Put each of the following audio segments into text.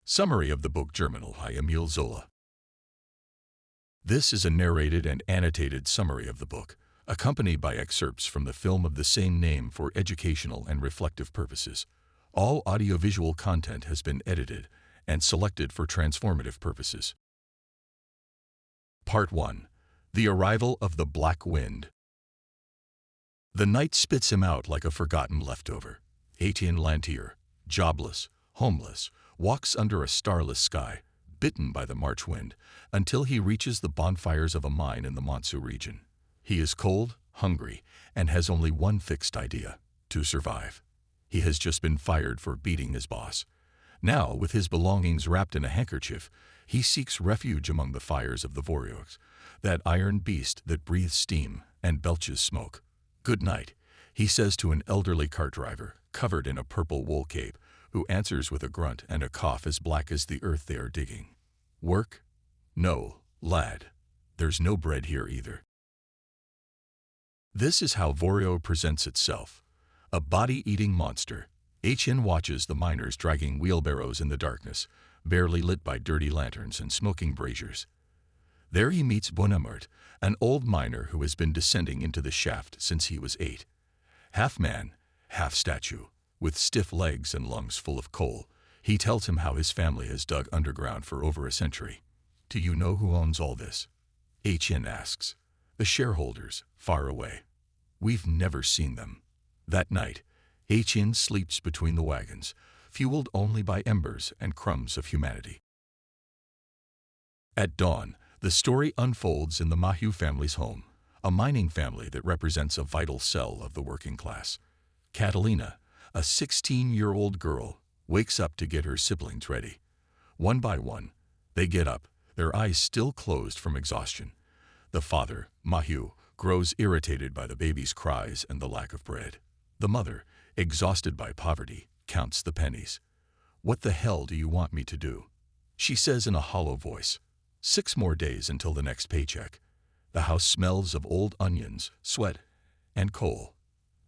Summary of the book Germinal by Émile Zola. This is a narrated and annotated summary of the book, accompanied by excerpts from the film of the same name for educational and reflective purposes. All audiovisual content has been edited and selected for transformative purposes. Part 1. The Arrival of the Black Wind. The night spits him out like a forgotten leftover. Etienne Lantier, jobless, homeless, walks under a starless sky, bitten by the March wind, until he reaches the bonfires of a mine in the Montsou region. He is cold, hungry, and has only one fixed idea: to survive. He has just been fired for beating his boss. Now, with his belongings wrapped in a handkerchief, he seeks refuge among the fires of the Voreux, that iron beast that breathes steam and belches smoke. "Good night," he says to an elderly cart driver, covered in a purple wool cape, who answers with a grunt and a cough as black as the earth they are digging. "Work? No, lad. There's no bread here either." This is how Voreux presents itself. A body-eating monster. Etienne watches the miners dragging wheelbarrows in the darkness, barely lit by dirty lanterns and smoking braziers. There he meets Bonamart, an old miner who has been descending into the shaft since he was 8. Half man, half statue, with stiff legs and lungs full of coal, he tells him how his family has dug underground for over a century. "Do you know who owns all this?" Etienne asks. "The shareholders, far away. We've never seen them." That night, Etienne sleeps between the wagons, fueled only by embers and crumbs of humanity. At dawn, the story unfolds in the Maheu family's home, a mining family that represents a vital cell of the working class. Catalina, a 16-year-old girl, wakes up to get her siblings ready. One by one, they get up, their eyes still closed from exhaustion. The father, Maheu, grows irritated by the baby's cries and the lack of bread. The mother, exhausted by poverty, counts the pennies. "What the hell do you want me to do?" she says in a hollow voice. 6 more days until the next paycheck. The house smells of old onions, sweat, and coal.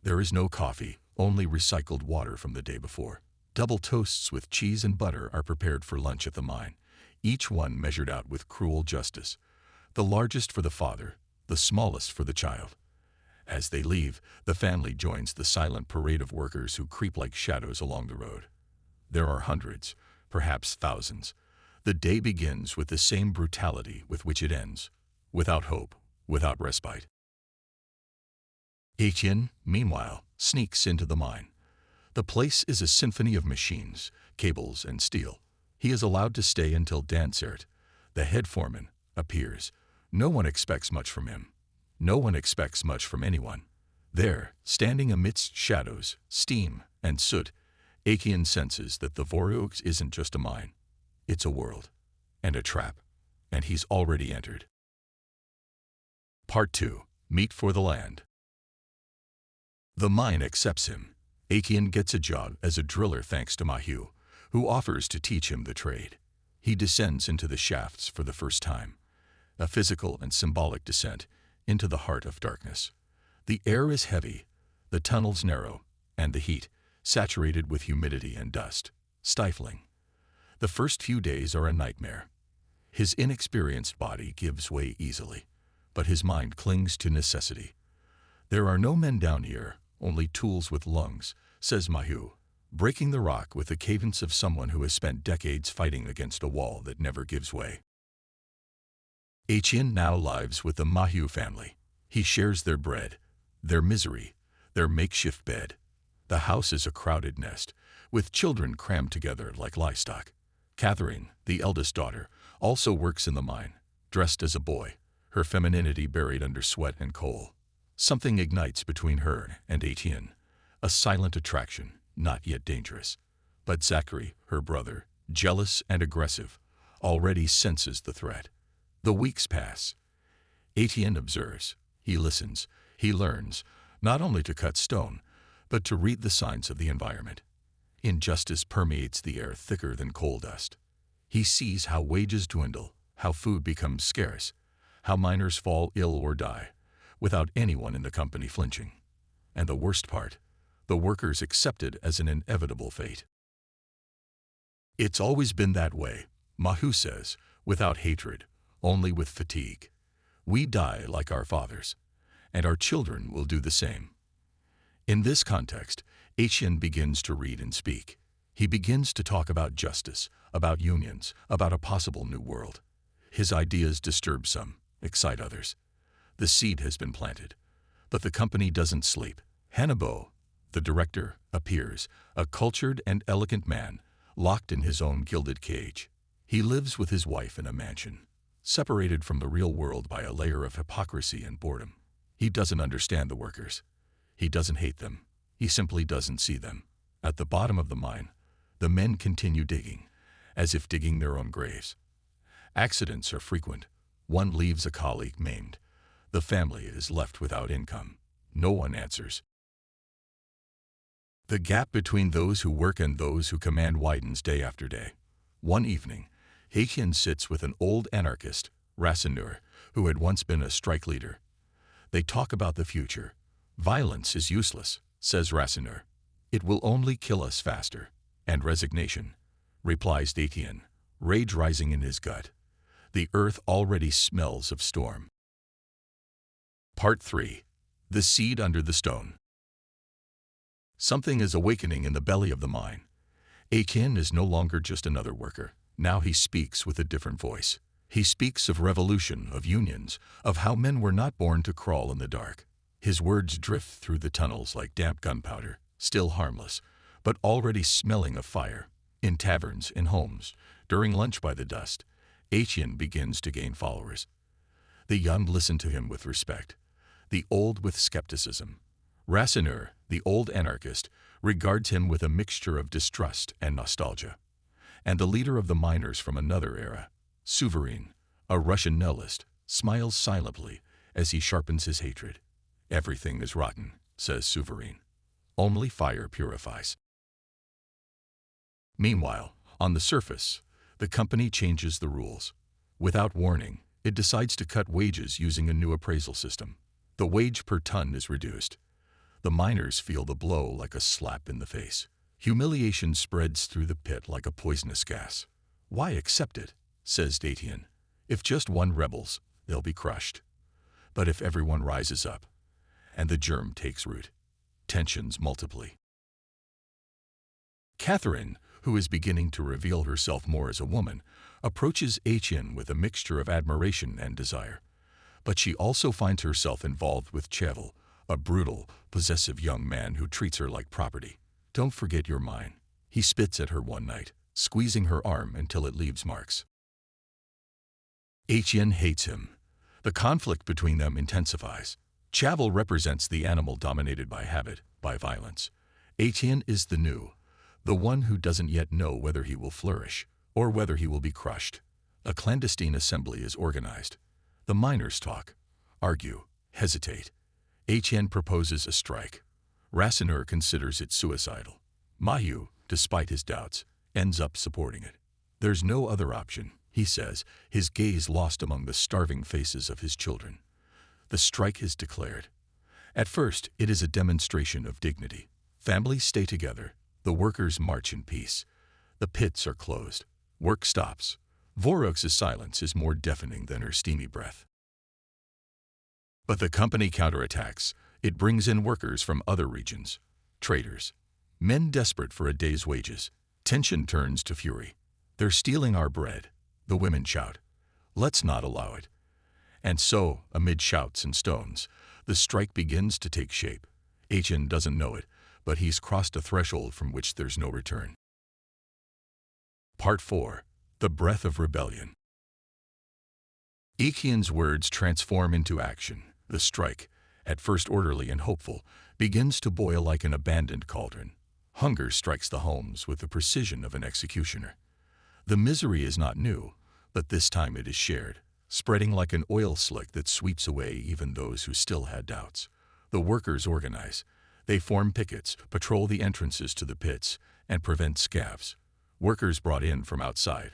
There is no coffee, only recycled water from the day before. Double toasts with cheese and butter are prepared for lunch at the mine, each one measured out with cruel justice. The largest for the father, the smallest for the child. As they leave, the family joins the silent parade of workers who creep like shadows along the road. There are hundreds, perhaps thousands. The day begins with the same brutality with which it ends, without hope, without respite. Etienne, meanwhile, sneaks into the mine. The place is a symphony of machines, cables, and steel. He is allowed to stay until Dansert, the head foreman, appears. No one expects much from him. No one expects much from anyone. There, standing amidst shadows, steam, and soot, Etienne senses that the Voreux isn't just a mine. It's a world, and a trap, and he's already entered. Part 2. Meat for the land. The mine accepts him. Etienne gets a job as a driller thanks to Maheu, who offers to teach him the trade. He descends into the shafts for the first time. A physical and symbolic descent into the heart of darkness. The air is heavy, the tunnels narrow, and the heat, saturated with humidity and dust, stifling. The first few days are a nightmare. His inexperienced body gives way easily, but his mind clings to necessity. "There are no men down here, only tools with lungs," says Maheu, breaking the rock with the cadence of someone who has spent decades fighting against a wall that never gives way. Etienne now lives with the Maheu family. He shares their bread, their misery, their makeshift bed. The house is a crowded nest, with children crammed together like livestock. Catherine, the eldest daughter, also works in the mine, dressed as a boy, her femininity buried under sweat and coal. Something ignites between her and Etienne, a silent attraction, not yet dangerous. But Zachary, her brother, jealous and aggressive, already senses the threat. The weeks pass. Etienne observes, he listens, he learns, not only to cut stone, but to read the signs of the environment. Injustice permeates the air thicker than coal dust. He sees how wages dwindle, how food becomes scarce, how miners fall ill or die, without anyone in the company flinching. And the worst part, the workers accept it as an inevitable fate. It's always been that way, Mahu says, without hatred, only with fatigue. We die like our fathers, and our children will do the same. In this context, Etienne begins to read and speak. He begins to talk about justice, about unions, about a possible new world. His ideas disturb some, excite others. The seed has been planted, but the company doesn't sleep. Hannibal, the director, appears, a cultured and elegant man, locked in his own gilded cage. He lives with his wife in a mansion, separated from the real world by a layer of hypocrisy and boredom. He doesn't understand the workers. He doesn't hate them. He simply doesn't see them. At the bottom of the mine, the men continue digging, as if digging their own graves. Accidents are frequent. One leaves a colleague maimed. The family is left without income. No one answers. The gap between those who work and those who command widens day after day. One evening, Etienne sits with an old anarchist, Rasseneur, who had once been a strike leader. They talk about the future. Violence is useless, says Rasseneur. It will only kill us faster. And resignation, replies Etienne, rage rising in his gut. The earth already smells of storm. Part 3. The Seed Under the Stone. Something is awakening in the belly of the mine. Etienne is no longer just another worker. Now he speaks with a different voice. He speaks of revolution, of unions, of how men were not born to crawl in the dark. His words drift through the tunnels like damp gunpowder, still harmless, but already smelling of fire. In taverns, in homes, during lunch by the dust, Etienne begins to gain followers. The young listen to him with respect, the old with skepticism. Rasseneur, the old anarchist, regards him with a mixture of distrust and nostalgia. And the leader of the miners from another era, Souverine, a Russian nihilist, smiles silently as he sharpens his hatred. Everything is rotten, says Souverine. Only fire purifies. Meanwhile, on the surface, the company changes the rules. Without warning, it decides to cut wages using a new appraisal system. The wage per ton is reduced. The miners feel the blow like a slap in the face. Humiliation spreads through the pit like a poisonous gas. Why accept it, says Etienne. If just one rebels, they'll be crushed. But if everyone rises up, and the germ takes root, tensions multiply. Catherine, who is beginning to reveal herself more as a woman, approaches Etienne with a mixture of admiration and desire. But she also finds herself involved with Cheval, a brutal, possessive young man who treats her like property. Don't forget you're mine. He spits at her one night, squeezing her arm until it leaves marks. Etienne hates him. The conflict between them intensifies. Cheval represents the animal dominated by habit, by violence. Etienne is the new, the one who doesn't yet know whether he will flourish or whether he will be crushed. A clandestine assembly is organized. The miners talk, argue, hesitate. Etienne proposes a strike. Rasseneur considers it suicidal. Mahu, despite his doubts, ends up supporting it. There's no other option, he says, his gaze lost among the starving faces of his children. The strike is declared. At first, it is a demonstration of dignity. Families stay together. The workers march in peace. The pits are closed. Work stops. Voreux's silence is more deafening than her steamy breath. But the company counterattacks. It brings in workers from other regions, traders, men desperate for a day's wages. Tension turns to fury. They're stealing our bread. The women shout, let's not allow it. And so, amid shouts and stones, the strike begins to take shape. Etienne doesn't know it, but he's crossed a threshold from which there's no return. Part 4. The Breath of Rebellion. Etienne's words transform into action. The strike, at first orderly and hopeful, begins to boil like an abandoned cauldron. Hunger strikes the homes with the precision of an executioner. The misery is not new, but this time it is shared, spreading like an oil slick that sweeps away even those who still had doubts. The workers organize. They form pickets, patrol the entrances to the pits, and prevent scabs. Workers brought in from outside,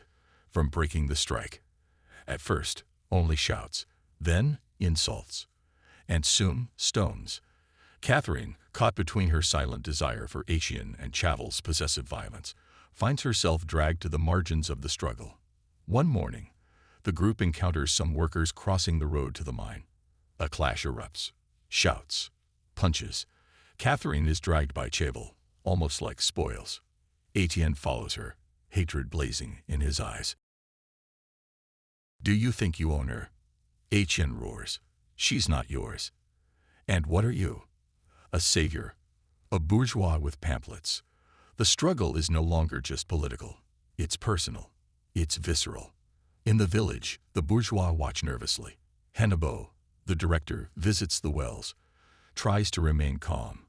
from breaking the strike. At first, only shouts, then insults, and soon stones. Catherine, caught between her silent desire for Etienne and Cheval's possessive violence, finds herself dragged to the margins of the struggle. One morning, the group encounters some workers crossing the road to the mine. A clash erupts. Shouts. Punches. Catherine is dragged by Cheval, almost like spoils. Etienne follows her, hatred blazing in his eyes. "Do you think you own her?" Etienne roars. "She's not yours." "And what are you?" "A savior. A bourgeois with pamphlets." The struggle is no longer just political. It's personal. It's visceral. In the village, the bourgeois watch nervously. Hennebot, the director, visits the wells, tries to remain calm.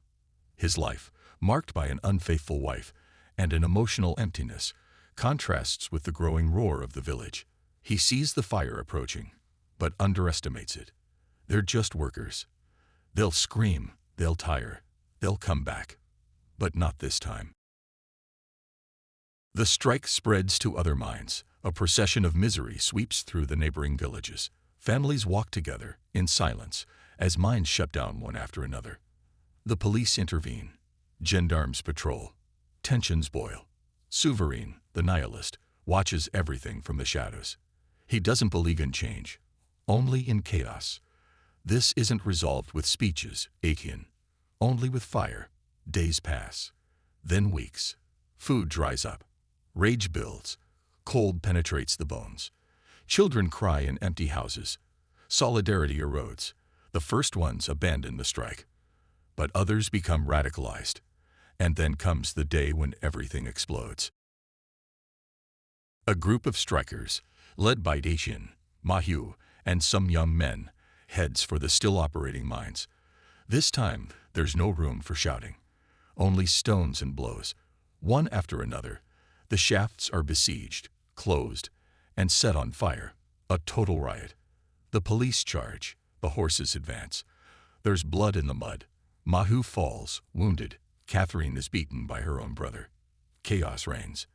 His life, marked by an unfaithful wife and an emotional emptiness, contrasts with the growing roar of the village. He sees the fire approaching, but underestimates it. They're just workers. They'll scream, they'll tire, they'll come back. But not this time. The strike spreads to other mines. A procession of misery sweeps through the neighboring villages. Families walk together, in silence, as mines shut down one after another. The police intervene. Gendarmes patrol. Tensions boil. Souverine, the nihilist, watches everything from the shadows. He doesn't believe in change, only in chaos. This isn't resolved with speeches, Etienne. Only with fire. Days pass. Then weeks. Food dries up. Rage builds. Cold penetrates the bones. Children cry in empty houses. Solidarity erodes. The first ones abandon the strike. But others become radicalized. And then comes the day when everything explodes. A group of strikers, led by Etienne, Maheu, and some young men, heads for the still operating mines. This time, there's no room for shouting. Only stones and blows. One after another, the shafts are besieged, closed, and set on fire. A total riot. The police charge. The horses advance. There's blood in the mud. Maheu falls, wounded. Catherine is beaten by her own brother. Chaos reigns.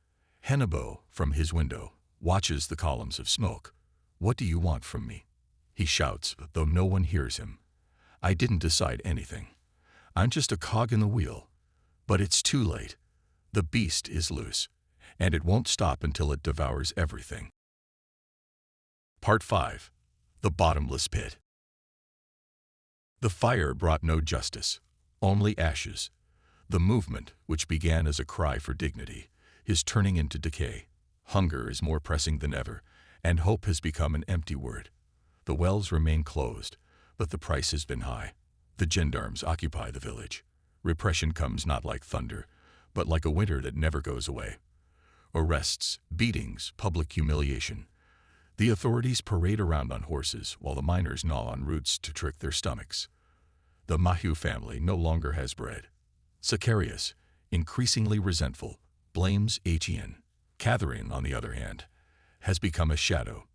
Hennebot, from his window, watches the columns of smoke. "What do you want from me?" he shouts, though no one hears him. "I didn't decide anything. I'm just a cog in the wheel." But it's too late. The beast is loose, and it won't stop until it devours everything. Part 5. The Bottomless Pit. The fire brought no justice, only ashes. The movement, which began as a cry for dignity, is turning into decay. Hunger is more pressing than ever, and hope has become an empty word. The wells remain closed, but the price has been high. The gendarmes occupy the village. Repression comes not like thunder, but like a winter that never goes away. Arrests, beatings, public humiliation. The authorities parade around on horses while the miners gnaw on roots to trick their stomachs. The Maheu family no longer has bread. Zacharias, increasingly resentful, blames Etienne. Catherine, on the other hand, has become a shadow.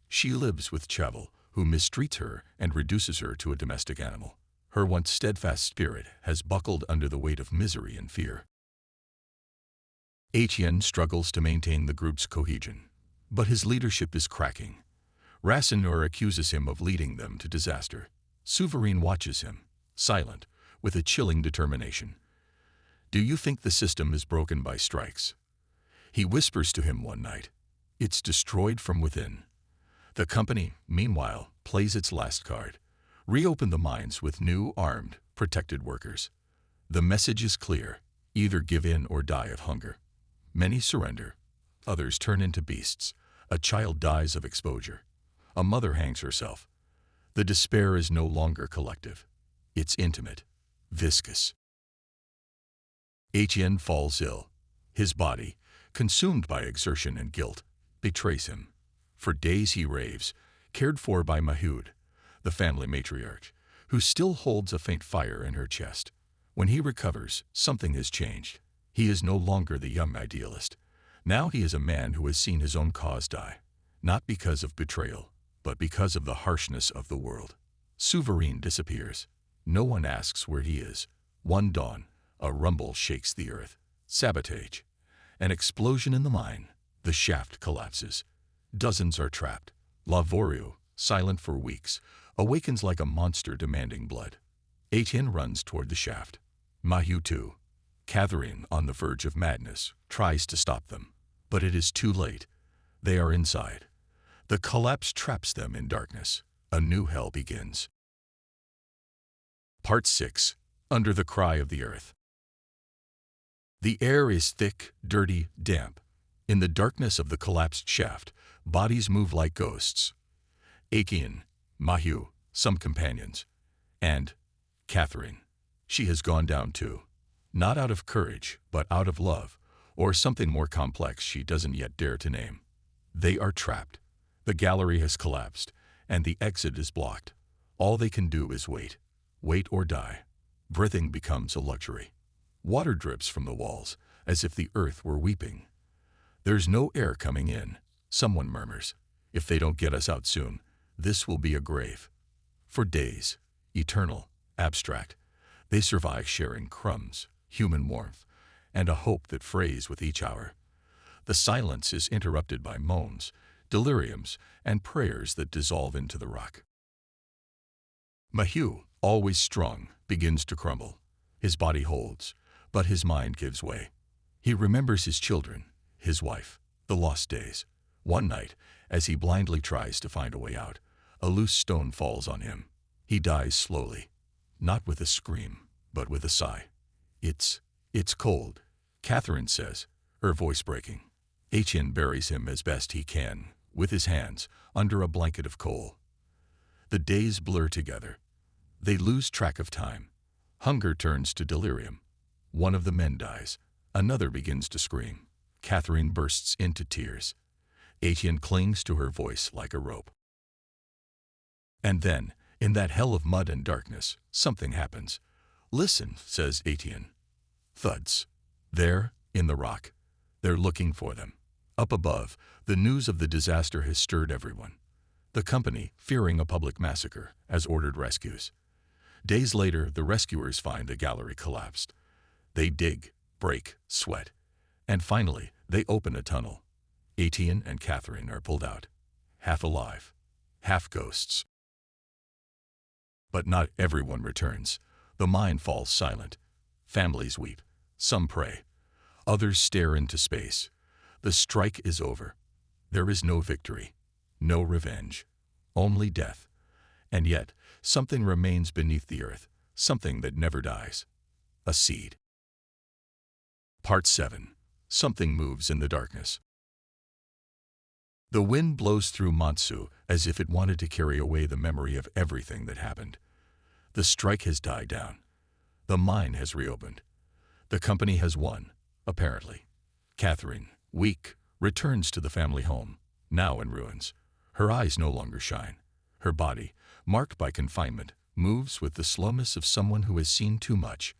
She lives with Cheval, who mistreats her and reduces her to a domestic animal. Her once steadfast spirit has buckled under the weight of misery and fear. Etienne struggles to maintain the group's cohesion, but his leadership is cracking. Rasseneur accuses him of leading them to disaster. Souverine watches him, silent, with a chilling determination. "Do you think the system is broken by strikes?" He whispers to him one night. "It's destroyed from within." The company, meanwhile, plays its last card. Reopen the mines with new, armed, protected workers. The message is clear: either give in or die of hunger. Many surrender. Others turn into beasts. A child dies of exposure. A mother hangs herself. The despair is no longer collective. It's intimate, viscous. Etienne falls ill. His body, consumed by exertion and guilt, betrays him. For days he raves, cared for by Maheu, the family matriarch, who still holds a faint fire in her chest. When he recovers, something has changed. He is no longer the young idealist. Now he is a man who has seen his own cause die, not because of betrayal, but because of the harshness of the world. Souverine disappears. No one asks where he is. One dawn, a rumble shakes the earth. Sabotage. An explosion in the mine. The shaft collapses. Dozens are trapped. Voreux, silent for weeks, awakens like a monster demanding blood. Etienne runs toward the shaft. Maheu too. Catherine, on the verge of madness, tries to stop them. But it is too late. They are inside. The collapse traps them in darkness. A new hell begins. Part 6. Under the Cry of the Earth. The air is thick, dirty, damp. In the darkness of the collapsed shaft, bodies move like ghosts. Étienne, Maheu, some companions, and Catherine. She has gone down too. Not out of courage, but out of love, or something more complex she doesn't yet dare to name. They are trapped. The gallery has collapsed, and the exit is blocked. All they can do is wait. Wait or die. Breathing becomes a luxury. Water drips from the walls, as if the earth were weeping. There's no air coming in. Someone murmurs, "If they don't get us out soon, this will be a grave." For days, eternal, abstract, they survive sharing crumbs, human warmth, and a hope that frays with each hour. The silence is interrupted by moans, deliriums, and prayers that dissolve into the rock. Maheu, always strong, begins to crumble. His body holds, but his mind gives way. He remembers his children, his wife, the lost days. One night, as he blindly tries to find a way out, a loose stone falls on him. He dies slowly, not with a scream, but with a sigh. It's cold," Catherine says, her voice breaking. Étienne buries him as best he can, with his hands, under a blanket of coal. The days blur together. They lose track of time. Hunger turns to delirium. One of the men dies. Another begins to scream. Catherine bursts into tears. Étienne clings to her voice like a rope. And then, in that hell of mud and darkness, something happens. "Listen," says Étienne. Thuds. There, in the rock. They're looking for them. Up above, the news of the disaster has stirred everyone. The company, fearing a public massacre, has ordered rescues. Days later, the rescuers find the gallery collapsed. They dig, break, sweat, and finally, they open a tunnel. Étienne and Catherine are pulled out, half alive, half ghosts. But not everyone returns. The mine falls silent. Families weep. Some pray. Others stare into space. The strike is over. There is no victory, no revenge, only death. And yet, something remains beneath the earth, something that never dies. A seed. Part 7. Something moves in the darkness. The wind blows through Montsu as if it wanted to carry away the memory of everything that happened. The strike has died down. The mine has reopened. The company has won, apparently. Catherine, weak, returns to the family home, now in ruins. Her eyes no longer shine. Her body, marked by confinement, moves with the slowness of someone who has seen too much.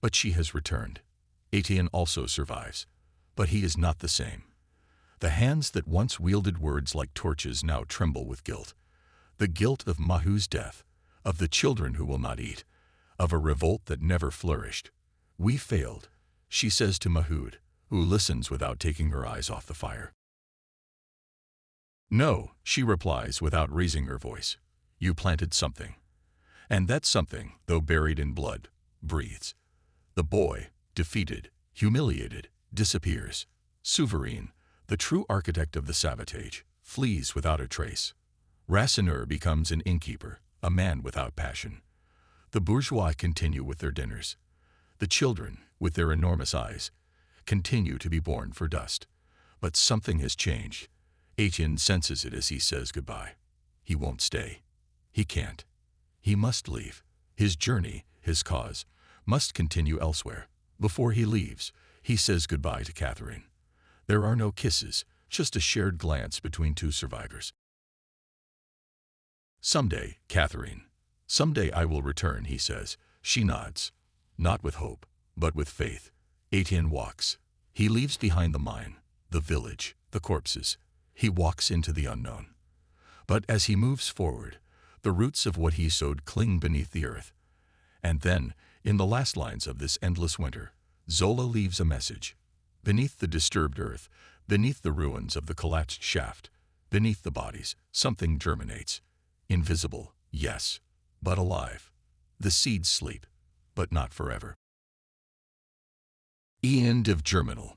But she has returned. Étienne also survives. But he is not the same. The hands that once wielded words like torches now tremble with guilt. The guilt of Maheu's death, of the children who will not eat, of a revolt that never flourished. "We failed," she says to Maheu, who listens without taking her eyes off the fire. "No," she replies without raising her voice. "You planted something. And that something, though buried in blood, breathes." The boy, defeated, humiliated, disappears. Souverain, the true architect of the sabotage, flees without a trace. Rasseneur becomes an innkeeper, a man without passion. The bourgeois continue with their dinners. The children, with their enormous eyes, continue to be born for dust. But something has changed. Étienne senses it as he says goodbye. He won't stay. He can't. He must leave. His journey, his cause, must continue elsewhere. Before he leaves, he says goodbye to Catherine. There are no kisses, just a shared glance between two survivors. "Someday, Catherine, someday I will return," he says. She nods. Not with hope, but with faith. Étienne walks. He leaves behind the mine, the village, the corpses. He walks into the unknown. But as he moves forward, the roots of what he sowed cling beneath the earth. And then, in the last lines of this endless winter, Zola leaves a message. Beneath the disturbed earth, beneath the ruins of the collapsed shaft, beneath the bodies, something germinates. Invisible, yes, but alive. The seeds sleep, but not forever. End of Germinal.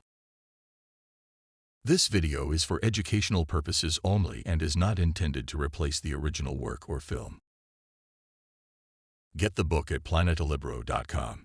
This video is for educational purposes only and is not intended to replace the original work or film. Get the book at planetalibro.com.